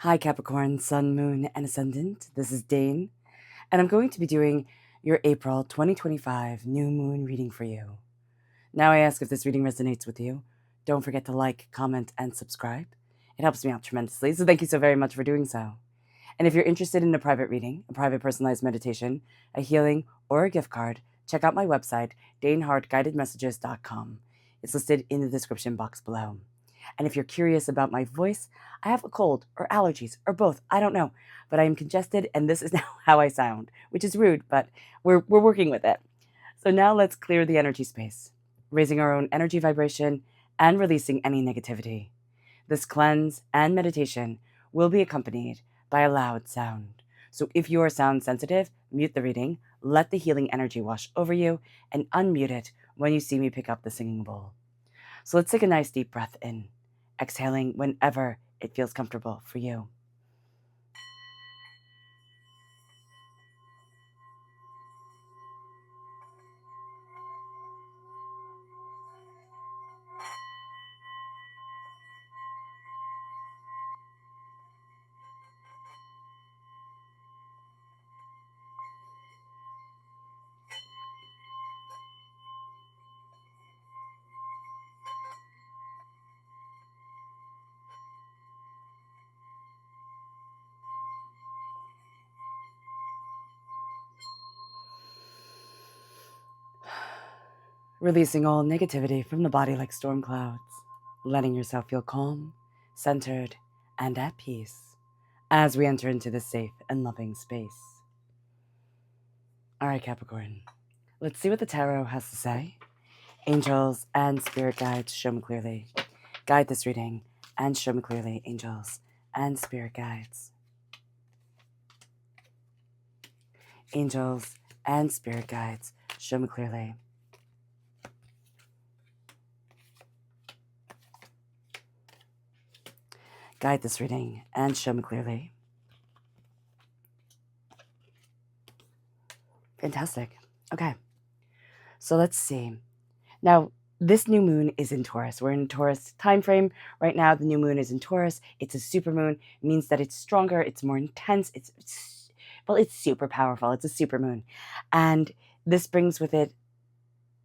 Hi Capricorn, Sun, Moon, and Ascendant. This is Dane, and I'm going to be doing your April 2025 new moon reading for you. Now I ask if this reading resonates with you. Don't forget to like, comment, and subscribe. It helps me out tremendously, so thank you so very much for doing so. And if you're interested in a private reading, a private personalized meditation, a healing, or a gift card, check out my website, daneharttarot.com. It's listed in the description box below. And if you're curious about my voice, I have a cold or allergies or both. I don't know, but I am congested and this is now how I sound, which is rude, but we're working with it. So now let's clear the energy space, raising our own energy vibration and releasing any negativity. This cleanse and meditation will be accompanied by a loud sound. So if you are sound sensitive, mute the reading, let the healing energy wash over you, and unmute it when you see me pick up the singing bowl. So let's take a nice deep breath in, exhaling whenever it feels comfortable for you. Releasing all negativity from the body like storm clouds, letting yourself feel calm, centered, and at peace as we enter into this safe and loving space. All right, Capricorn, let's see what the tarot has to say. Angels and spirit guides, show me clearly. Guide this reading and show me clearly, angels and spirit guides. Angels and spirit guides, show me clearly. Guide this reading and show me clearly. Fantastic. Okay. So let's see. Now, this new moon is in Taurus. We're in Taurus time frame. Right now, the new moon is in Taurus. It's a supermoon. It means that it's stronger, it's more intense, it's super powerful. It's a supermoon. And this brings with it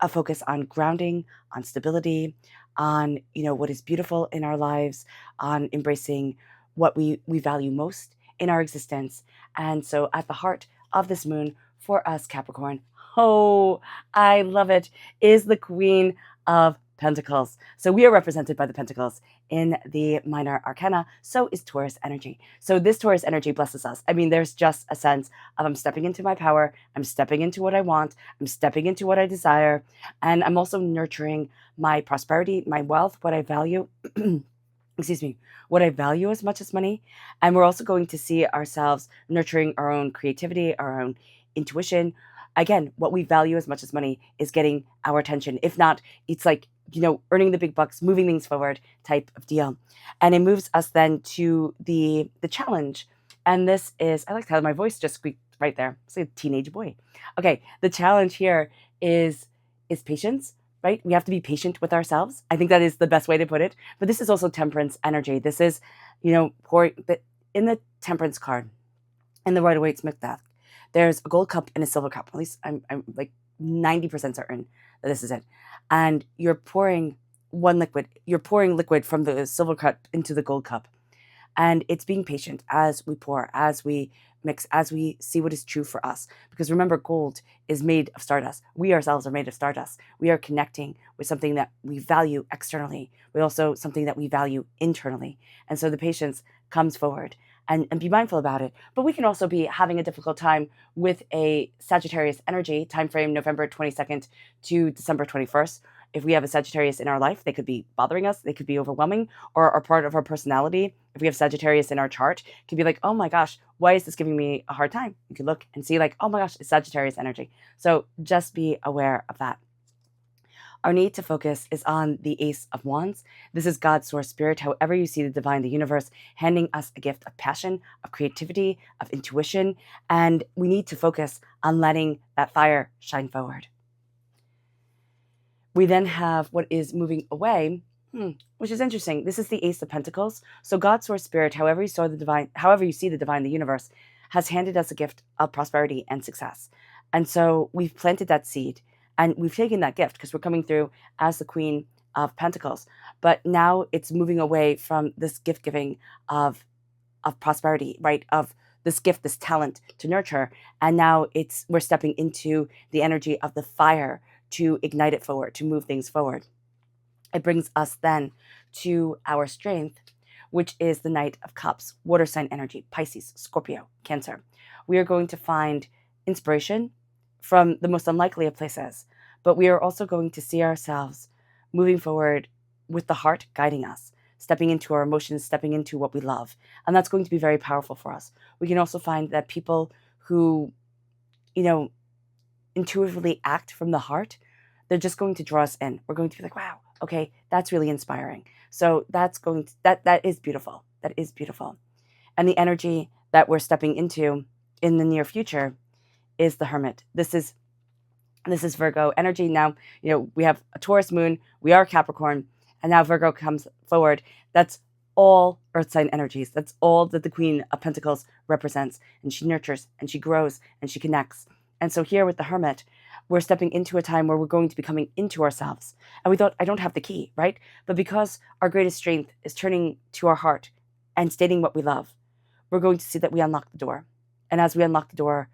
a focus on grounding, on stability, on, what is beautiful in our lives, on embracing what we value most in our existence. And so at the heart of this moon for us, Capricorn, oh, I love it, is the Queen of Pentacles. So we are represented by the Pentacles in the minor arcana. So is Taurus energy. So this Taurus energy blesses us. I mean, there's just a sense of I'm stepping into my power. I'm stepping into what I want. I'm stepping into what I desire. And I'm also nurturing my prosperity, my wealth, what I value. Excuse me, what I value as much as money. And we're also going to see ourselves nurturing our own creativity, our own intuition. Again, what we value as much as money is getting our attention. If not, it's like, earning the big bucks, moving things forward type of deal. And it moves us then to the challenge. And this is, I like how my voice just squeaked right there. It's like a teenage boy. Okay, the challenge here is patience, right? We have to be patient with ourselves. I think that is the best way to put it. But this is also temperance energy. This is, in the temperance card, in the Rider-Waite-Smith deck, there's a gold cup and a silver cup. At least I'm like 90% certain that this is it. And you're pouring You're pouring liquid from the silver cup into the gold cup. And it's being patient as we pour, as we mix, as we see what is true for us. Because remember, gold is made of stardust. We ourselves are made of stardust. We are connecting with something that we value externally, but also something that we value internally. And so the patience comes forward. And be mindful about it. But we can also be having a difficult time with a Sagittarius energy, time frame November 22nd to December 21st. If we have a Sagittarius in our life, they could be bothering us, they could be overwhelming, or are part of our personality. If we have Sagittarius in our chart, it could be like, oh my gosh, why is this giving me a hard time? You could look and see like, oh my gosh, it's Sagittarius energy. So just be aware of that. Our need to focus is on the Ace of Wands. This is God's source spirit, however you see the divine, the universe, handing us a gift of passion, of creativity, of intuition, and we need to focus on letting that fire shine forward. We then have what is moving away Which is interesting. This is the Ace of Pentacles. So God, Source, Spirit, however you see the divine, the universe, has handed us a gift of prosperity and success. And so we've planted that seed and we've taken that gift because we're coming through as the Queen of Pentacles. But now it's moving away from this gift giving of prosperity, right? Of this gift, this talent to nurture. And now we're stepping into the energy of the fire to ignite it forward, to move things forward. It brings us then to our strength, which is the Knight of Cups, water sign energy, Pisces, Scorpio, Cancer. We are going to find inspiration from the most unlikely of places, but we are also going to see ourselves moving forward with the heart guiding us, stepping into our emotions, stepping into what we love. And that's going to be very powerful for us. We can also find that people who, intuitively act from the heart, they're just going to draw us in. We're going to be like, wow, okay, that's really inspiring. So that is beautiful. That is beautiful. And the energy that we're stepping into in the near future is the Hermit. This is Virgo energy. Now, we have a Taurus moon, we are Capricorn, and now Virgo comes forward. That's all earth sign energies. That's all that the Queen of Pentacles represents. And she nurtures and she grows and she connects. And so here with the Hermit, we're stepping into a time where we're going to be coming into ourselves. And we thought, I don't have the key, right? But because our greatest strength is turning to our heart and stating what we love, we're going to see that we unlock the door. And as we unlock the door,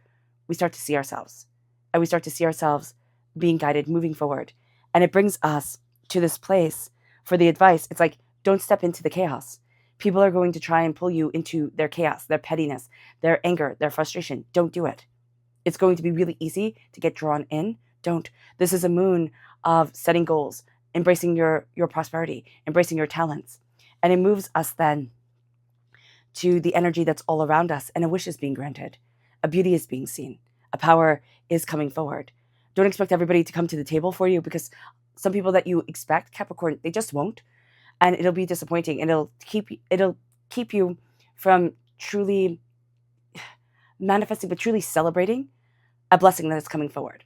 we start to see ourselves. And we start to see ourselves being guided, moving forward. And it brings us to this place for the advice. It's like, don't step into the chaos. People are going to try and pull you into their chaos, their pettiness, their anger, their frustration. Don't do it. It's going to be really easy to get drawn in. Don't. This is a moon of setting goals, embracing your prosperity, embracing your talents. And it moves us then to the energy that's all around us, and a wish is being granted. A beauty is being seen. A power is coming forward. Don't expect everybody to come to the table for you, because some people that you expect, Capricorn, they just won't. And it'll be disappointing, and it'll keep you from truly manifesting, but truly celebrating a blessing that is coming forward.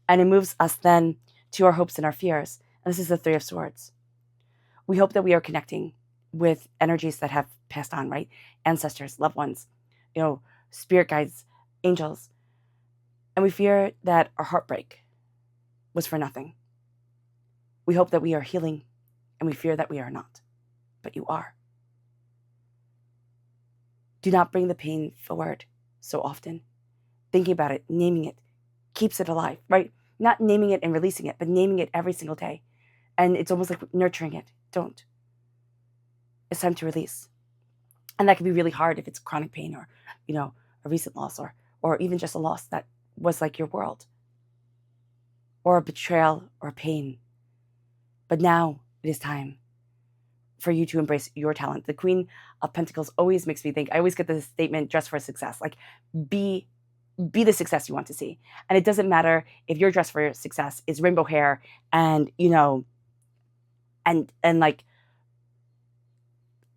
And it moves us then to our hopes and our fears. And this is the Three of Swords. We hope that we are connecting with energies that have passed on, right? Ancestors, loved ones, spirit guides, angels. And we fear that our heartbreak was for nothing. We hope that we are healing, and we fear that we are not. But you are. Do not bring the pain forward so often. Thinking about it, naming it, keeps it alive, right? Not naming it and releasing it, but naming it every single day. And it's almost like nurturing it. Don't. It's time to release. And that can be really hard if it's chronic pain or, a recent loss or even just a loss that was like your world. Or a betrayal or a pain. But now it is time for you to embrace your talent. The Queen of Pentacles always makes me think, I always get this statement, dress for success. Like, be the success you want to see. And it doesn't matter if your dress for success is rainbow hair and, and like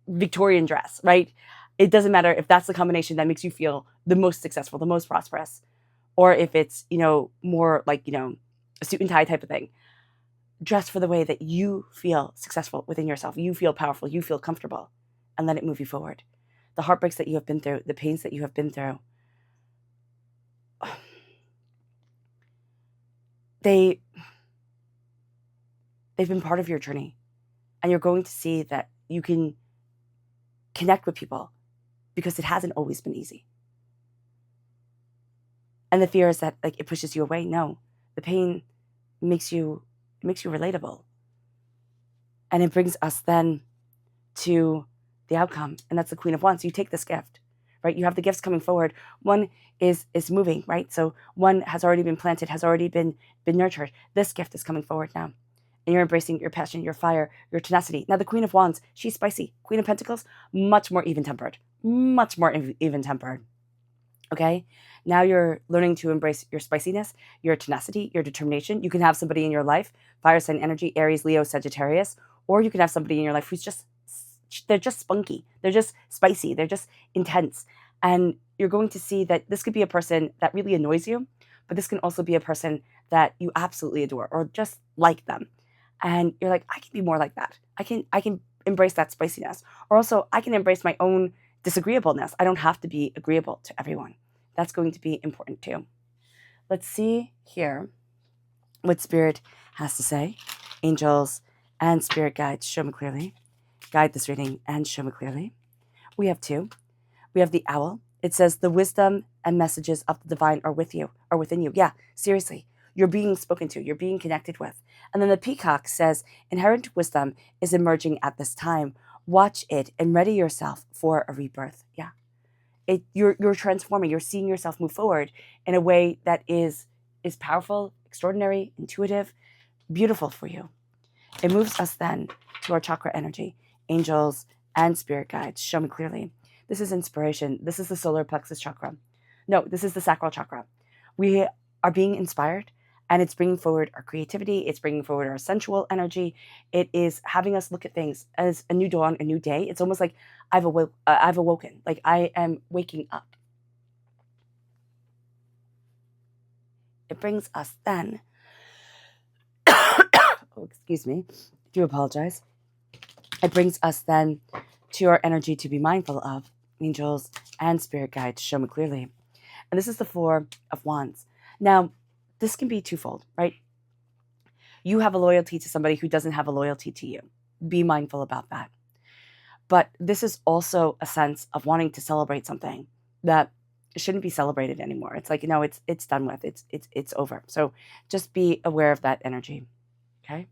Victorian dress, right? It doesn't matter if that's the combination that makes you feel the most successful, the most prosperous, or if it's, more like, a suit and tie type of thing. Dress for the way that you feel successful within yourself. You feel powerful. You feel comfortable, and let it move you forward. The heartbreaks that you have been through, the pains that you have been through, they've been part of your journey, and you're going to see that you can connect with people because it hasn't always been easy. And the fear is that it pushes you away. No, the pain makes you relatable, and it brings us then to the outcome, and that's the Queen of Wands. You take this gift, right? You have the gifts coming forward. One is moving, right? So one has already been planted, has already been nurtured. This gift is coming forward now. And you're embracing your passion, your fire, your tenacity. Now the Queen of Wands, she's spicy. Queen of Pentacles, much more even-tempered. Much more even-tempered. Okay? Now you're learning to embrace your spiciness, your tenacity, your determination. You can have somebody in your life, fire sign energy, Aries, Leo, Sagittarius, or you can have somebody in your life who's they're just spunky. They're just spicy. They're just intense. And you're going to see that this could be a person that really annoys you, but this can also be a person that you absolutely adore or just like them. and you're like, I can be more like that. I can embrace that spiciness. Or also I can embrace my own disagreeableness. I don't have to be agreeable to everyone. That's going to be important too. Let's see here what Spirit has to say. Angels and Spirit guides, show me clearly. Guide this reading and show me clearly. We have two. We have the owl. It says the wisdom and messages of the divine are with you, are within you. Yeah, seriously. You're being spoken to. You're being connected with. And then the peacock says inherent wisdom is emerging at this time. Watch it and ready yourself for a rebirth. Yeah. You're transforming. You're seeing yourself move forward in a way that is powerful, extraordinary, intuitive, beautiful for you. It moves us then to our chakra energy. Angels and spirit guides, show me clearly. This is inspiration. This is the solar plexus chakra. No, this is the sacral chakra. We are being inspired, and it's bringing forward our creativity. It's bringing forward our sensual energy. It is having us look at things as a new dawn, a new day. It's almost like I've awoken, like I am waking up. It brings us then, oh, excuse me, I do apologize. It brings us then to our energy to be mindful of. Angels and spirit guides, show me clearly. And this is the Four of Wands. Now, this can be twofold, right? You have a loyalty to somebody who doesn't have a loyalty to you. Be mindful about that. But this is also a sense of wanting to celebrate something that shouldn't be celebrated anymore. It's like, you know, it's done with. It's over. So just be aware of that energy. Okay?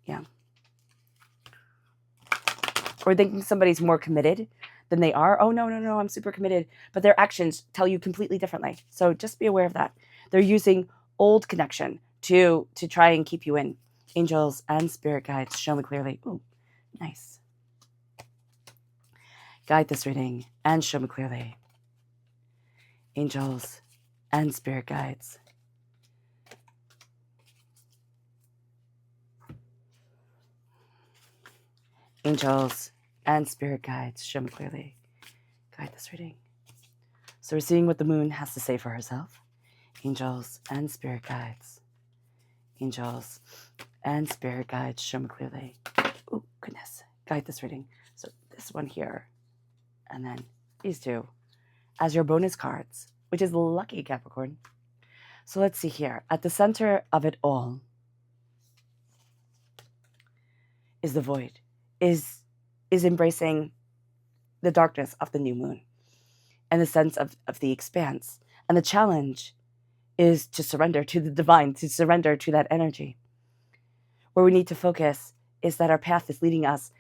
Yeah. Or thinking somebody's more committed than they are. Oh, no, I'm super committed. But their actions tell you completely differently. So just be aware of that. They're using old connection to try and keep you in. Angels and spirit guides, show me clearly. Ooh, nice. Guide this reading and show me clearly. Angels and spirit guides. Angels and spirit guides, show me clearly. Guide this reading. So we're seeing what the moon has to say for herself. Angels and spirit guides. Angels and spirit guides, show me clearly. Oh, goodness. Guide this reading. So this one here, and then these two as your bonus cards, which is lucky, Capricorn. So let's see here. At the center of it all is the void, is embracing the darkness of the new moon and the sense of the expanse. And the challenge is to surrender to the divine, to surrender to that energy. Where we need to focus is that our path is leading us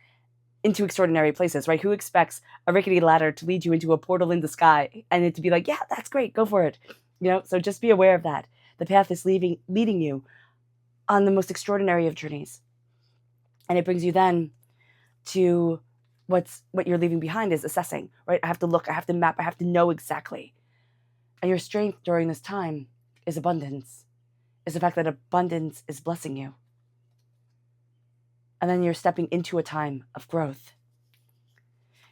into extraordinary places, right? Who expects a rickety ladder to lead you into a portal in the sky and it to be like, yeah, that's great, go for it. You know, so just be aware of that. The path is leading you on the most extraordinary of journeys. And it brings you then to what you're leaving behind is assessing, right? I have to look, I have to map, I have to know exactly. And your strength during this time is abundance, is the fact that abundance is blessing you. And then you're stepping into a time of growth.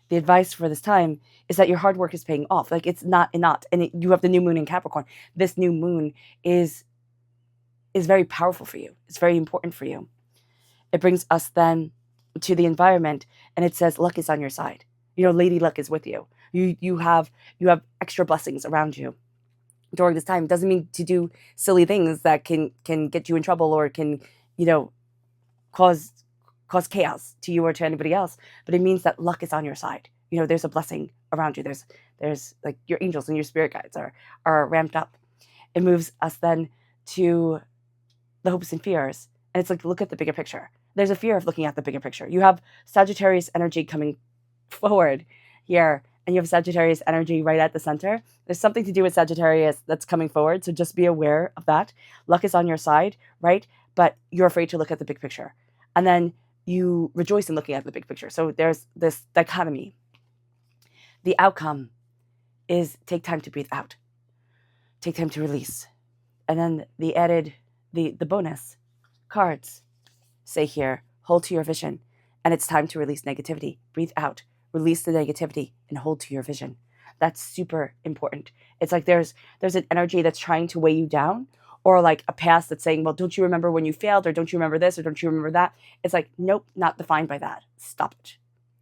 The advice for this time is that your hard work is paying off. Like it's not. And you have the new moon in Capricorn. This new moon is very powerful for you. It's very important for you. It brings us then to the environment, and it says luck is on your side. You know, Lady Luck is with you. You have extra blessings around you during this time. It doesn't mean to do silly things that can get you in trouble or can, you know, cause chaos to you or to anybody else, but it means that luck is on your side. You know, there's a blessing around you. There's like your angels and your spirit guides are ramped up. It moves us then to the hopes and fears. And it's like, look at the bigger picture. There's a fear of looking at the bigger picture. You have Sagittarius energy coming forward here, and you have Sagittarius energy right at the center. There's something to do with Sagittarius that's coming forward, so just be aware of that. Luck is on your side, right? But you're afraid to look at the big picture. And then you rejoice in looking at the big picture. So there's this dichotomy. The outcome is take time to breathe out. Take time to release. And then the bonus cards say here, hold to your vision. And it's time to release negativity. Breathe out. Release the negativity and hold to your vision. That's super important. It's like there's an energy that's trying to weigh you down or like a past that's saying, well, don't you remember when you failed, or don't you remember this, or don't you remember that? It's like, nope, not defined by that. Stop it.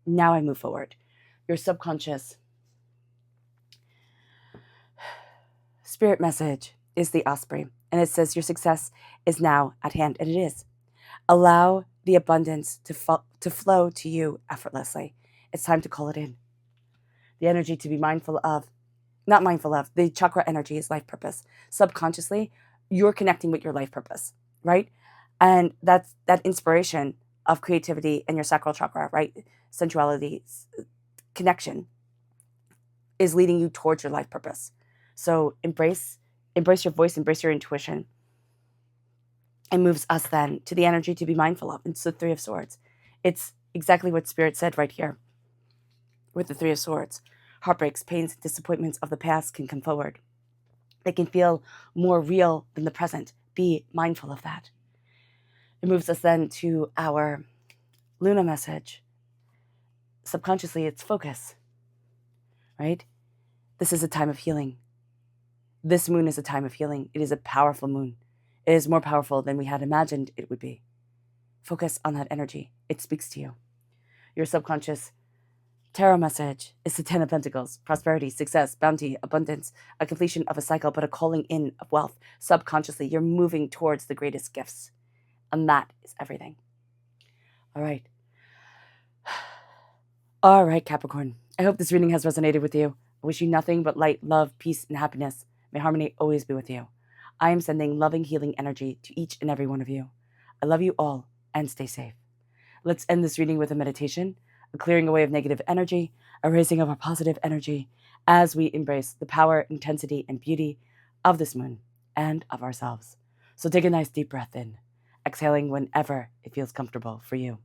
Now I move forward. Your subconscious spirit message is the osprey, and it says your success is now at hand, and it is. Allow the abundance to flow to you effortlessly. It's time to call it in. The energy to be mindful of, not mindful of, the chakra energy is life purpose. Subconsciously, you're connecting with your life purpose, right? And that's that inspiration of creativity in your sacral chakra, right? Sensuality, connection is leading you towards your life purpose. So embrace your voice, embrace your intuition. It moves us then to the energy to be mindful of. It's the Three of Swords. It's exactly what Spirit said right here with the Three of Swords. Heartbreaks, pains, disappointments of the past can come forward. They can feel more real than the present. Be mindful of that. It moves us then to our Luna message. Subconsciously, it's focus, right? This is a time of healing. This moon is a time of healing. It is a powerful moon. It is more powerful than we had imagined it would be. Focus on that energy. It speaks to you. Your subconscious tarot message is the Ten of Pentacles. Prosperity, success, bounty, abundance, a completion of a cycle, but a calling in of wealth. Subconsciously, you're moving towards the greatest gifts. And that is everything. All right. All right, Capricorn. I hope this reading has resonated with you. I wish you nothing but light, love, peace, and happiness. May harmony always be with you. I am sending loving, healing energy to each and every one of you. I love you all, and stay safe. Let's end this reading with a meditation, a clearing away of negative energy, a raising of our positive energy as we embrace the power, intensity, and beauty of this moon and of ourselves. So take a nice deep breath in, exhaling whenever it feels comfortable for you.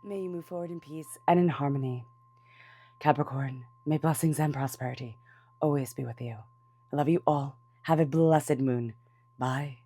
May you move forward in peace and in harmony. Capricorn, may blessings and prosperity always be with you. I love you all. Have a blessed moon. Bye.